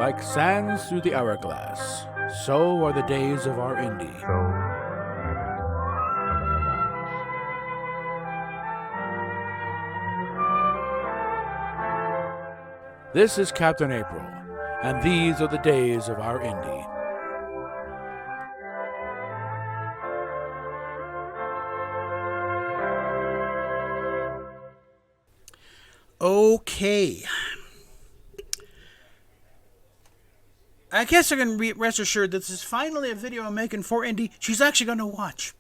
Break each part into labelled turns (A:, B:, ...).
A: Like sands through the hourglass, so are the days of our Indy. This is Captain April, and these are the days of our Indy.
B: Okay. I guess I can rest assured that this is finally a video I'm making for Indy. She's actually going to watch.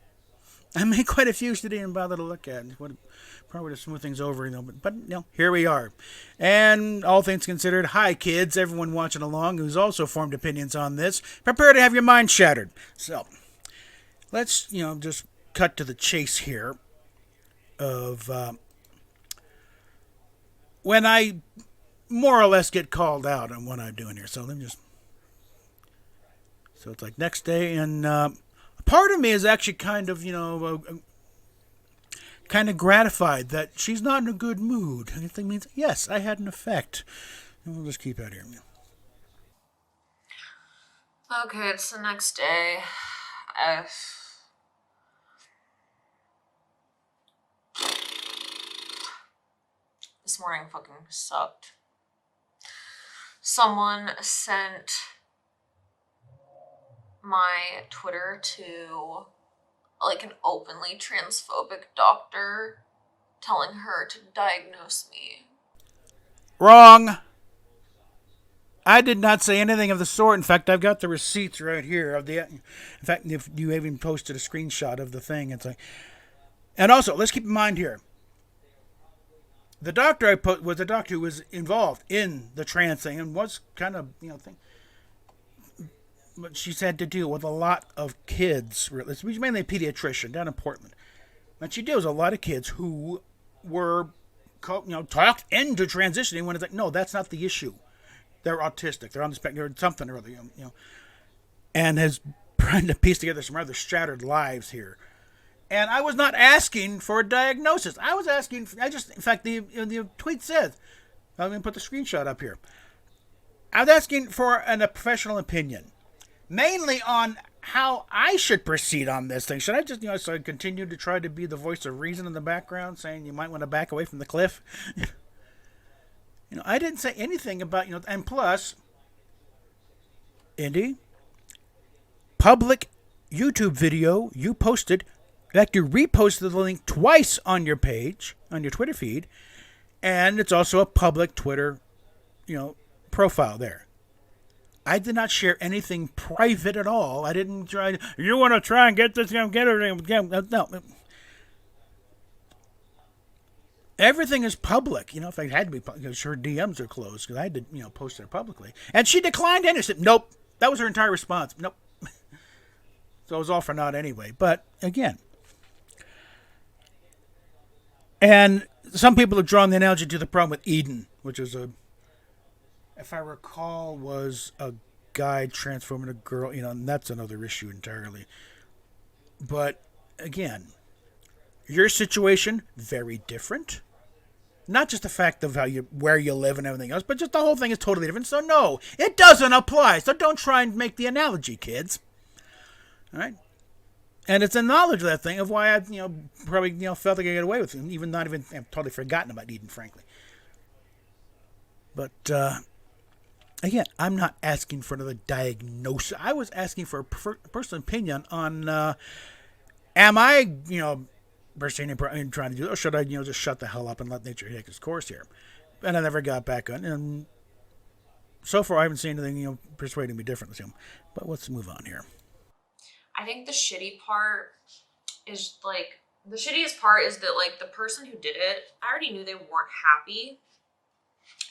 B: I made quite a few she didn't even bother to look at. Probably to smooth things over, but here we are. And all things considered, hi kids, everyone watching along who's also formed opinions on this. Prepare to have your mind shattered. So, let's, just cut to the chase here of when I more or less get called out on what I'm doing here. So let me just. So it's like next day, and part of me is actually kind of, kind of gratified that she's not in a good mood. And it means, yes, I had an effect. And we'll just keep out here.
C: Okay, it's the next day. This morning fucking sucked. Someone sent my Twitter to like an openly transphobic doctor telling her to diagnose me.
B: Wrong. I did not say anything of the sort. In fact, I've got the receipts right here of the. In fact, if you even posted a screenshot of the thing, it's like. And also, let's keep in mind here. The doctor I put was a doctor who was involved in the trans thing and was kind of thing. But she's had to deal with a lot of kids. She's mainly a pediatrician down in Portland, and she deals with a lot of kids who were, talked into transitioning when it's like, no, that's not the issue. They're autistic. They're on the spectrum. They're something or other, and has trying to piece together some rather shattered lives here. And I was not asking for a diagnosis. In fact, the tweet says, I'm going to put the screenshot up here. I was asking for a professional opinion, mainly on how I should proceed on this thing. Should I just, so I continue to try to be the voice of reason in the background, saying you might want to back away from the cliff? I didn't say anything about, and plus, Indy, public YouTube video you posted. In fact, you reposted the link twice on your page, on your Twitter feed, and it's also a public Twitter, profile there. I did not share anything private at all. I didn't try. You want to try and get this? Get it? No. Everything is public. If I had to be, because her DMs are closed, because I had to, post it publicly. And she declined and said, nope. That was her entire response. Nope. So it was all for naught anyway. But again. And some people have drawn the analogy to the problem with Eden, which is if I recall, was a guy transforming a girl, and that's another issue entirely. But again, your situation, very different. Not just the fact of where you live and everything else, but just the whole thing is totally different. So no, it doesn't apply. So don't try and make the analogy, kids. All right? And it's a knowledge of that thing of why I, probably, felt like I got away with it. Even not even, I've totally forgotten about Eden, frankly. But, again, I'm not asking for another diagnosis. I was asking for a personal opinion on, am I, bursting and trying to do, or should I, just shut the hell up and let nature take its course here? And I never got back on. And so far, I haven't seen anything, persuading me differently. But let's move on here.
C: I think the shitty part is the shittiest part is that the person who did it, I already knew they weren't happy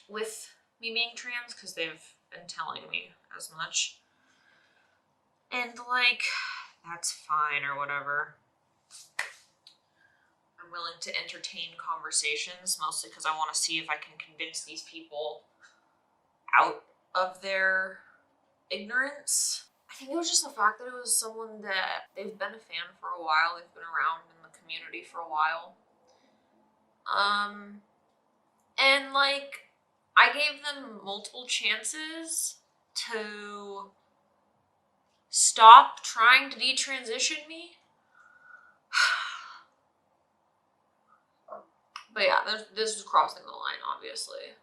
C: with me being trans because they've been telling me as much. And that's fine or whatever. I'm willing to entertain conversations, mostly because I want to see if I can convince these people out of their ignorance. I think it was just the fact that it was someone that they've been a fan for a while. They've been around in the community for a while. And I gave them multiple chances to stop trying to detransition me. But yeah, this was crossing the line, obviously.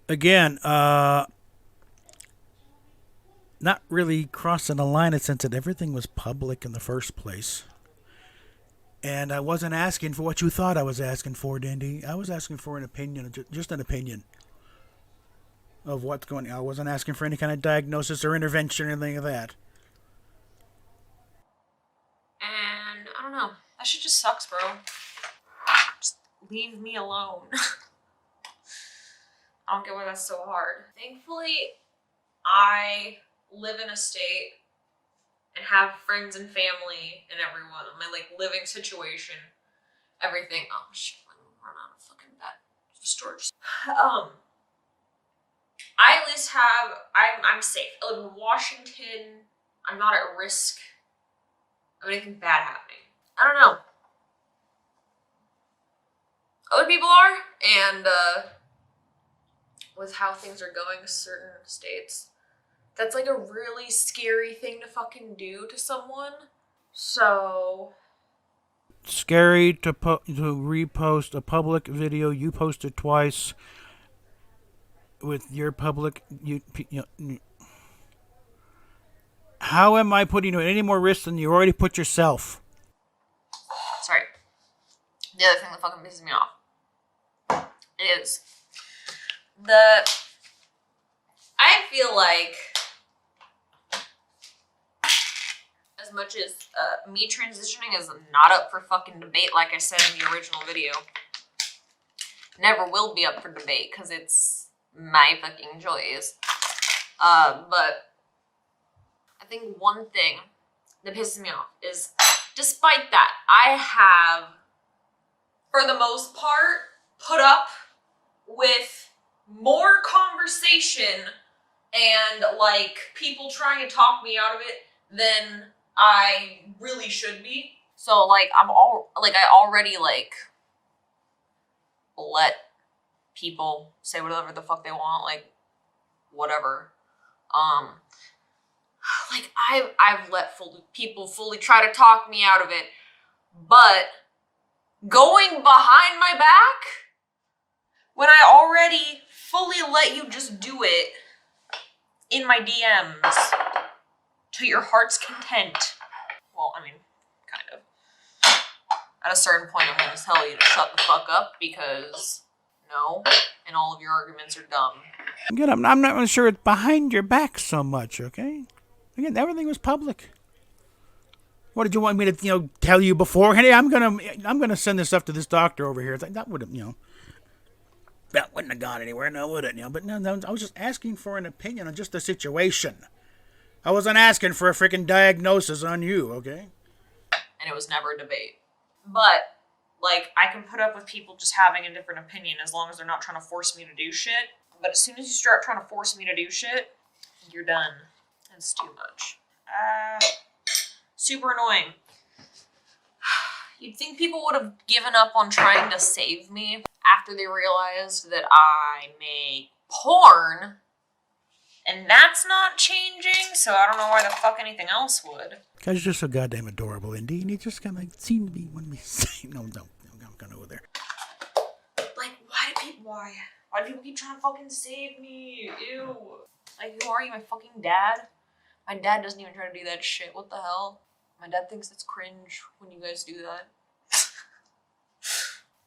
B: Again, not really crossing the line in the sense that everything was public in the first place. And I wasn't asking for what you thought I was asking for, Indy. I was asking for an opinion, just an opinion of what's going on. I wasn't asking for any kind of diagnosis or intervention or anything like that.
C: And I don't know. That shit just sucks, bro. Just leave me alone. I don't get why that's so hard. Thankfully, I live in a state and have friends and family and everyone. My like living situation, everything. Oh shit, I'm gonna run out of fucking that storage. I at least have, I'm safe. I live in Washington. I'm not at risk of anything bad happening. I don't know. Other people are, and with how things are going in certain states, that's like a really scary thing to fucking do to someone. So
B: Scary to repost a public video you posted twice with your public. How am I putting you at any more risk than you already put yourself?
C: Sorry. The other thing that fucking pisses me off is I feel like as much as me transitioning is not up for fucking debate, like I said in the original video, never will be up for debate because it's my fucking choice. But I think one thing that pisses me off is, despite that, I have, for the most part, put up with more conversation and like people trying to talk me out of it than I really should be. So like I already like let people say whatever the fuck they want, like whatever. Like I've let people fully try to talk me out of it, but going behind my back when I already fully let you just do it in my DMs to your heart's content. Well, I mean, kind of. At a certain point, I'm going to tell you to shut the fuck up because no, and all of your arguments are dumb.
B: Again, I'm not really sure it's behind your back so much, okay? Again, everything was public. What did you want me to, tell you before? Hey, I'm gonna send this stuff to this doctor over here. It's like, that would have, that wouldn't have gone anywhere, no, would it? But no, I was just asking for an opinion on just the situation. I wasn't asking for a freaking diagnosis on you, okay?
C: And it was never a debate. But, like, I can put up with people just having a different opinion as long as they're not trying to force me to do shit. But as soon as you start trying to force me to do shit, you're done. It's too much. Super annoying. You'd think people would have given up on trying to save me after they realized that I make porn. And that's not changing, so I don't know why the fuck anything else would.
B: Because you're just so goddamn adorable, Indy, and you just kind of seem to be one of me saying, no, I'm going over there.
C: Like, why do people keep trying to fucking save me? Ew. Like, who are you, my fucking dad? My dad doesn't even try to do that shit. What the hell? My dad thinks it's cringe when you guys do that.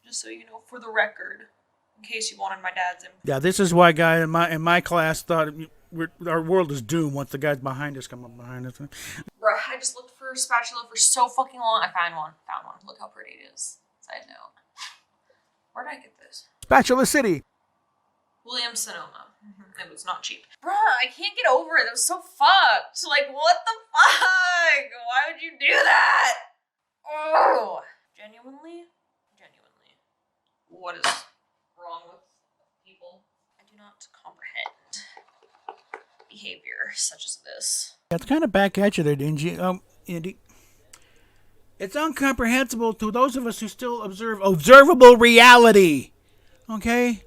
C: Just so you know, for the record, in case you wanted my dad's input.
B: Yeah, this is why a guy in my class thought our world is doomed once the guys behind us come up behind us.
C: Bruh, I just looked for a spatula for so fucking long. I found one. Look how pretty it is. Side note. Where did I get this?
B: Spatula City.
C: Williams Sonoma. It was not cheap. Bruh, I can't get over it. That was so fucked. Like, what the fuck? Why would you do that? Oh. Genuinely? What is wrong with people? I do not comprehend behavior such as this.
B: That's kind of back at you there, Indy. It's incomprehensible to those of us who still observe observable reality. Okay?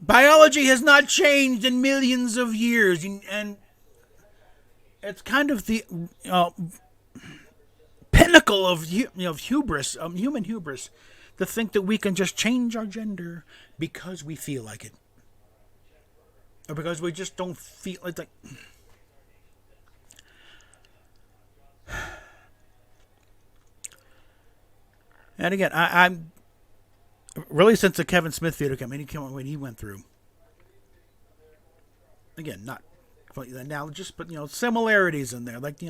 B: Biology has not changed in millions of years, and it's kind of the pinnacle of hubris, human hubris, to think that we can just change our gender because we feel like it, or because we just don't feel it's like. And again, I'm really, since the Kevin Smith video came when he went through. Again, not now, just but similarities in there, like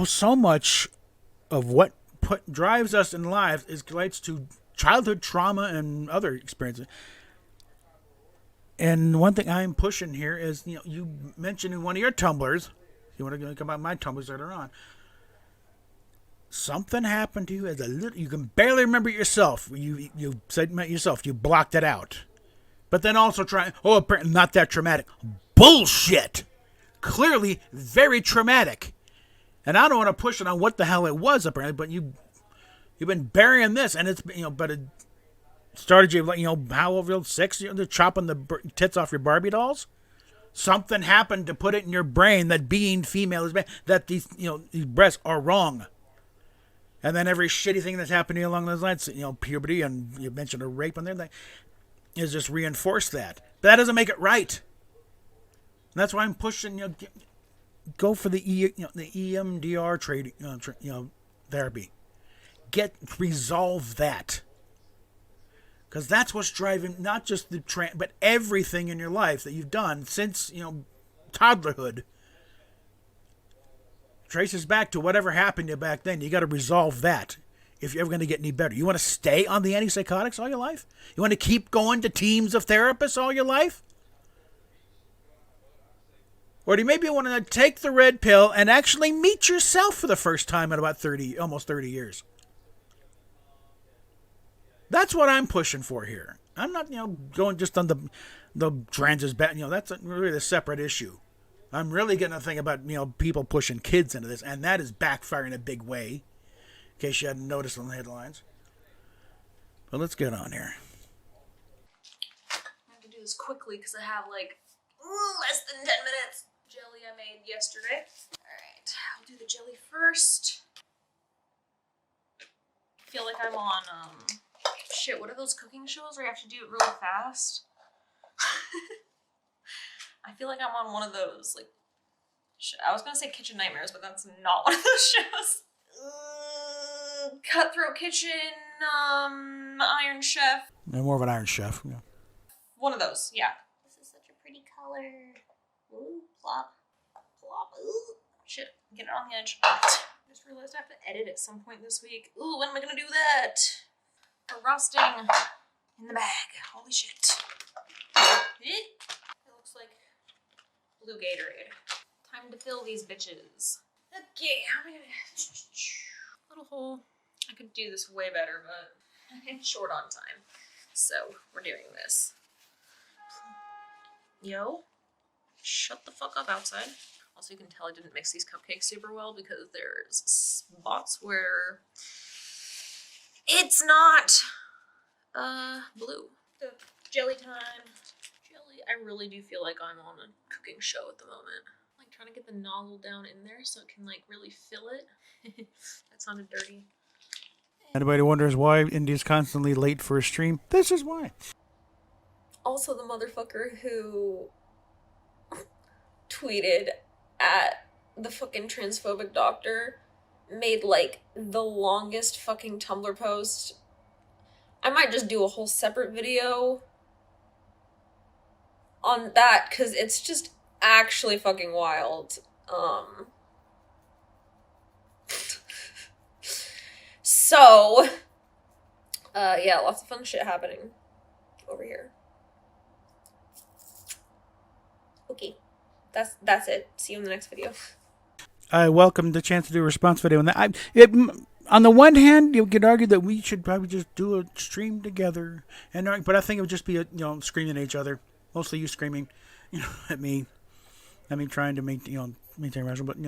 B: so much of what drives us in life relates to childhood trauma and other experiences. And one thing I'm pushing here is you mentioned in one of your tumblers, you want to come about my tumblers later on. Something happened to you as a little. You can barely remember it yourself. You said yourself. You blocked it out. But then also apparently not that traumatic. Bullshit. Clearly very traumatic. And I don't want to push it on what the hell it was apparently, but you've been burying this, and it's but it started you how over 6 they're chopping the tits off your Barbie dolls. Something happened to put it in your brain that being female is bad. That these breasts are wrong. And then every shitty thing that's happened to you along those lines, puberty, and you mentioned a rape on there, is just reinforced that. But that doesn't make it right. And that's why I'm pushing, go for the EMDR therapy. Resolve that. Because that's what's driving not just but everything in your life that you've done since, toddlerhood. Traces back to whatever happened to you back then. You got to resolve that if you're ever going to get any better. You want to stay on the antipsychotics all your life? You want to keep going to teams of therapists all your life? Or do you maybe want to take the red pill and actually meet yourself for the first time in about almost 30 years? That's what I'm pushing for here. I'm not, going just on the trans is bad. That's really a separate issue. I'm really going to think about, people pushing kids into this, and that is backfiring a big way, in case you hadn't noticed on the headlines. But let's get on here.
C: I have to do this quickly because I have less than 10 minutes. Jelly I made yesterday. Alright, I'll do the jelly first. I feel like I'm on, shit, what are those cooking shows where you have to do it really fast? I feel like I'm on one of those, I was gonna say Kitchen Nightmares, but that's not one of those shows. Cutthroat Kitchen, Iron Chef.
B: More of an Iron Chef. Yeah.
C: One of those, yeah. This is such a pretty color. Ooh, plop, plop, ooh. Shit, get it on the edge. Just realized I have to edit at some point this week. Ooh, when am I gonna do that? Frosting in the bag. Holy shit. It looks like blue Gatorade. Time to fill these bitches. Okay, how am I gonna... Little hole. I could do this way better, but I'm short on time. So, we're doing this. Yo. Shut the fuck up outside. Also, you can tell I didn't mix these cupcakes super well because there's spots where it's not blue. So, jelly time. Jelly. I really do feel like I'm on a cooking show at the moment. I'm trying to get the nozzle down in there so it can really fill it. That sounded dirty.
B: Anybody wonders why Indy's constantly late for a stream? This is why.
C: Also, the motherfucker who tweeted at the fucking transphobic doctor made the longest fucking Tumblr post. I might just do a whole separate video on that because it's just actually fucking wild. So, yeah, lots of fun shit happening over here. Okay, that's it. See you in the next video.
B: I welcome the chance to do a response video on that. On the one hand, you could argue that we should probably just do a stream together, but I think it would just be screaming at each other, mostly you screaming, at me. I mean, trying to maintain rational, but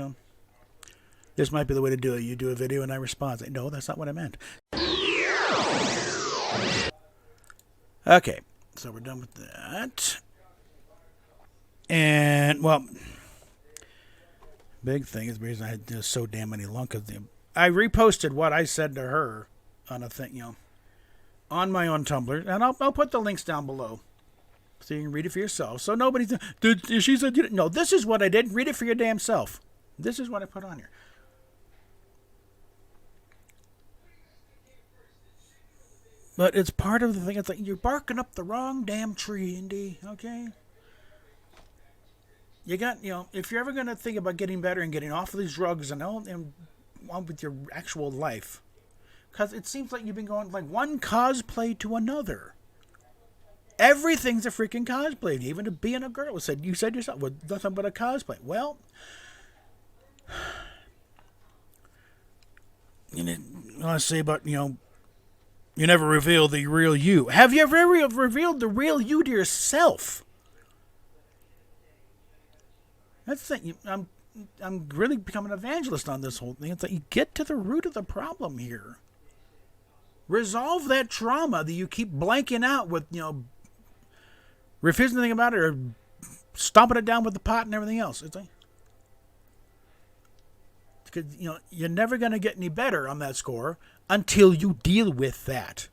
B: this might be the way to do it. You do a video and I respond. No, that's not what I meant. Okay, So we're done with that. And, well, big thing is the reason I had so damn many long, because I reposted what I said to her on a thing, on my own Tumblr, and I'll put the links down below so you can read it for yourself. So nobody's, dude, she said, no, this is what I did. Read it for your damn self. This is what I put on here. But it's part of the thing. It's like you're barking up the wrong damn tree, Indy. Okay. You got, if you're ever going to think about getting better and getting off of these drugs and on with your actual life, because it seems like you've been going like one cosplay to another. Everything's a freaking cosplay. Even to being a girl, you said yourself, well, nothing but a cosplay. Well, I say about, you never reveal the real you. Have you ever revealed the real you to yourself? That's the thing. I'm really becoming an evangelist on this whole thing. It's like you get to the root of the problem here. Resolve that trauma that you keep blanking out with, refusing to think about it or stomping it down with the pot and everything else. It's like, because, you're never going to get any better on that score until you deal with that.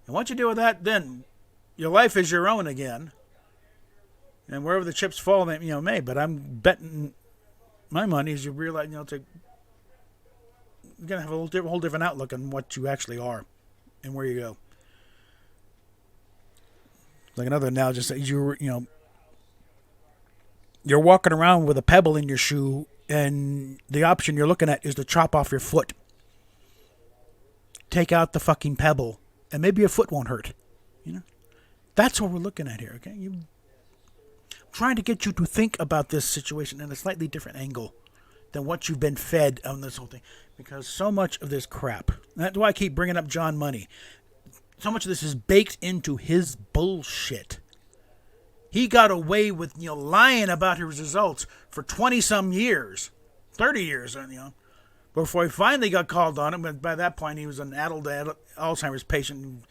B: And once you deal with that, then your life is your own again. And wherever the chips fall, may. But I'm betting my money is you realize, you're going to have a whole different outlook on what you actually are and where you go. Like another analogy, just you're walking around with a pebble in your shoe, and the option you're looking at is to chop off your foot. Take out the fucking pebble, and maybe your foot won't hurt. That's what we're looking at here. Okay, trying to get you to think about this situation in a slightly different angle than what you've been fed on this whole thing. Because so much of this crap, that's why I keep bringing up John Money. So much of this is baked into his bullshit. He got away with, lying about his results for 20-some years, 30 years, before he finally got called on it. But by that point, he was an adult Alzheimer's patient.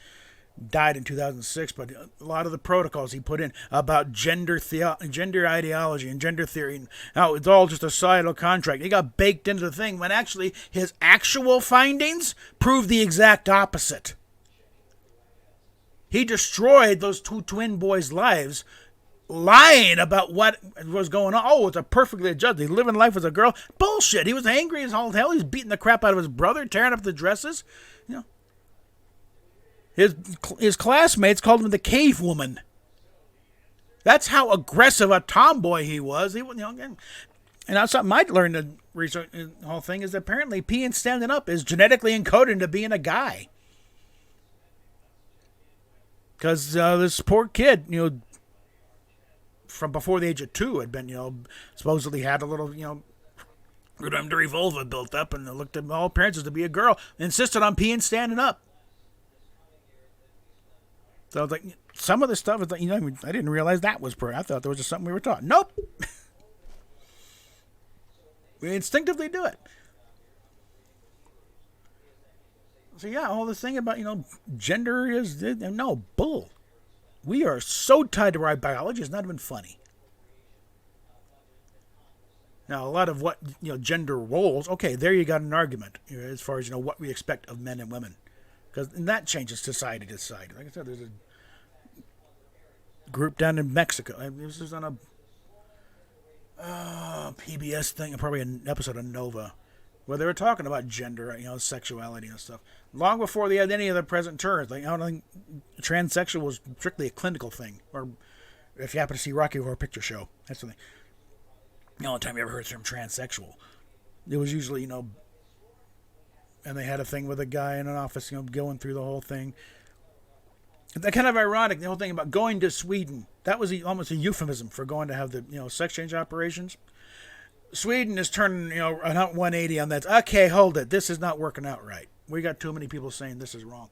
B: Died in 2006, but a lot of the protocols he put in about gender ideology and gender theory, and how it's all just a societal contract, he got baked into the thing when actually his actual findings proved the exact opposite. He destroyed those two twin boys' lives lying about what was going on. Oh, it's a perfectly adjusted. He's living life as a girl. Bullshit. He was angry as all hell. He's beating the crap out of his brother, tearing up the dresses. His classmates called him the cave woman. That's how aggressive a tomboy he was. And that's something I learned to research the whole thing is apparently peeing standing up is genetically encoded into being a guy. Because this poor kid, from before the age of 2 had been, supposedly had a little, rudimentary vulva built up and looked at all appearances to be a girl. Insisted on peeing standing up. So I was like, some of the stuff is like, I didn't realize that was I thought there was just something we were taught. Nope. We instinctively do it. So yeah, all this thing about, gender is, no, bull. We are so tied to our biology, it's not even funny. Now, a lot of what, gender roles, okay, there you got an argument, as far as, what we expect of men and women. Because that changes society to society. Like I said, there's a group down in Mexico. This is on a PBS thing, probably an episode of Nova, where they were talking about gender, sexuality and stuff. Long before they had any of the present terms. Like, I don't think transsexual was strictly a clinical thing. Or if you happen to see Rocky Horror Picture Show, that's the thing. The only time you ever heard the term transsexual. It was usually, and they had a thing with a guy in an office, going through the whole thing. That kind of ironic, the whole thing about going to Sweden. That was almost a euphemism for going to have the, sex change operations. Sweden is turning, a 180 on that. Okay, hold it. This is not working out right. We got too many people saying this is wrong.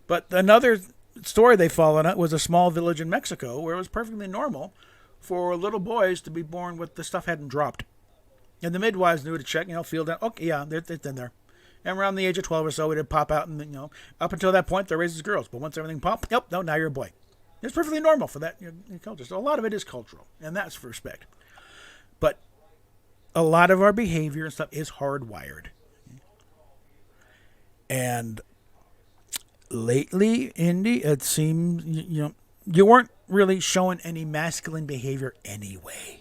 B: But another story they followed up was a small village in Mexico where it was perfectly normal for little boys to be born with the stuff hadn't dropped. And the midwives knew to check, feel that, okay, yeah, it's in there. And around the age of 12 or so, it'd pop out, and up until that point, they're raised as girls. But once everything popped, nope, no, now you're a boy. It's perfectly normal for that culture. So a lot of it is cultural, and that's for respect. But a lot of our behavior and stuff is hardwired. And lately, Indy, it seems, you weren't really showing any masculine behavior anyway.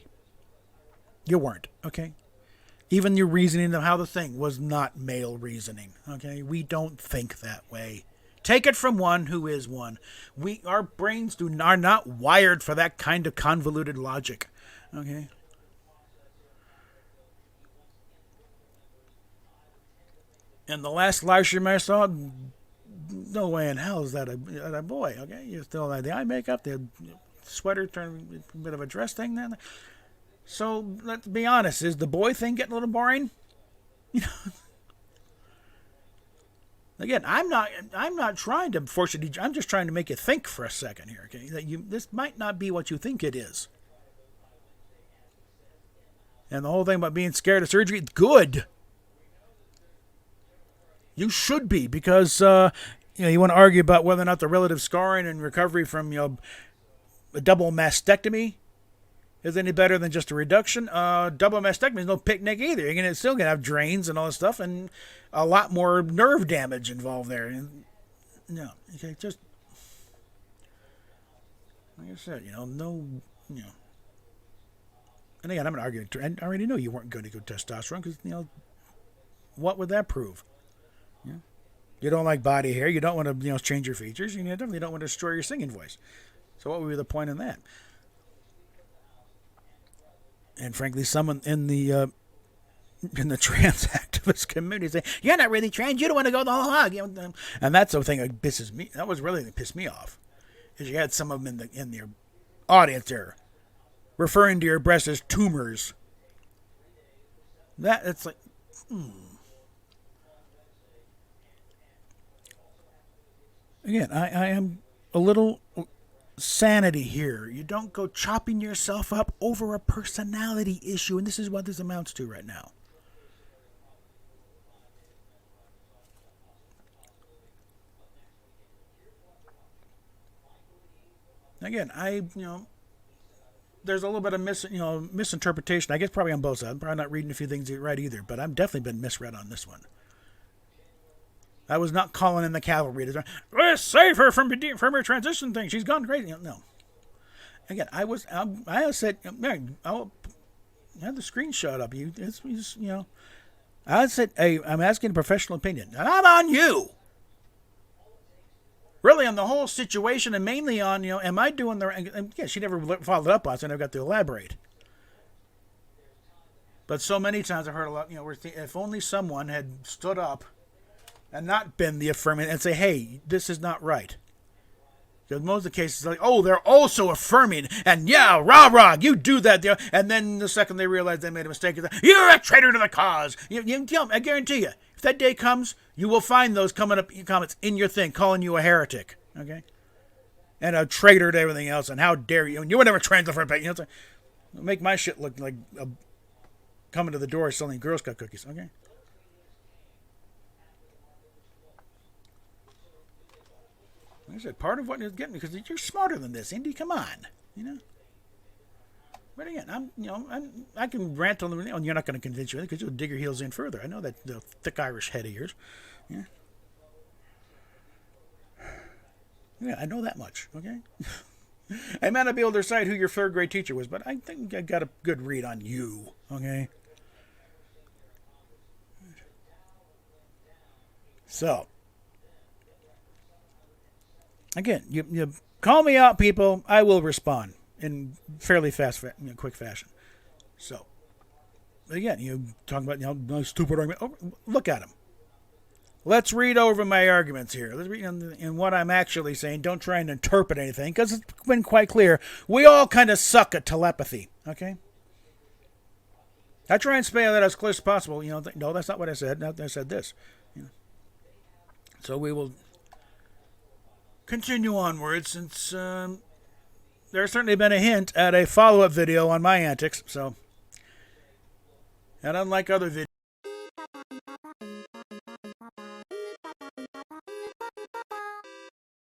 B: You weren't, okay? Even your reasoning of how the thing was not male reasoning, okay? We don't think that way. Take it from one who is one. Our brains are not wired for that kind of convoluted logic, okay? And the last live stream I saw, no way in hell is that a boy, okay? You still have the eye makeup, the sweater turned a bit of a dress thing then. So let's be honest, is the boy thing getting a little boring? Again, I'm not trying to force you to. I'm just trying to make you think for a second here, okay? That this might not be what you think it is. And the whole thing about being scared of surgery, it's good. You should be, because you want to argue about whether or not the relative scarring and recovery from a double mastectomy is any better than just a reduction. Double mastectomy is no picnic either. You're still gonna have drains and all this stuff, and a lot more nerve damage involved there. No, okay, just like I said, no. And again, I'm not arguing. I already know you weren't going to go testosterone because what would that prove? You don't like body hair. You don't want to change your features. You definitely don't want to destroy your singing voice. So what would be the point in that? And frankly, someone in the trans activist community say, "You're not really trans. You don't want to go the whole hog." And that's the thing that pisses me. That was really that pissed me off. Is you had some of them in the audience there referring to your breasts as tumors. It's like, Again, I am a little sanity here. You don't go chopping yourself up over a personality issue, and this is what this amounts to right now. Again, there's a little bit of misinterpretation. I guess probably on both sides. I'm probably not reading a few things right either, but I've definitely been misread on this one. I was not calling in the cavalry to let's save her from her transition thing. She's gone crazy. No. Again, I said, I'll have the screenshot up. I said, hey, I'm asking a professional opinion. Not on you. Really on the whole situation, and mainly on, am I doing the right? Yeah, she never followed up on it, so I never got to elaborate. But so many times I've heard a lot, if only someone had stood up and not been the affirming and say, hey, this is not right. Because most of the cases are like, oh, they're also affirming, and yeah, rah, you do that. And then the second they realize they made a mistake, you're a traitor to the cause. I guarantee you, if that day comes, you will find those comments in your thing calling you a heretic, okay? And a traitor to everything else, and how dare you. And you would never translate for a pay. Make my shit look like coming to the door selling Girl Scout cookies, okay? Like I said, part of what is getting me, because you're smarter than this, Indy. Come on, But again, I can rant on them. You're not going to convince you because you'll dig your heels in further. I know that the thick Irish head of yours. Yeah, I know that much. Okay, I might not be able to decide who your third grade teacher was, but I think I got a good read on you. Okay, so. Again, you call me out, people. I will respond in fairly fast, quick fashion. So, again, you talking about no stupid argument. Oh, look at them. Let's read over my arguments here. Let's read in what I'm actually saying. Don't try and interpret anything because it's been quite clear. We all kind of suck at telepathy. Okay. I try and spell that as close as possible. No, that's not what I said. No, I said this. So we will continue onward, since there's certainly been a hint at a follow-up video on my antics. So, and unlike other videos,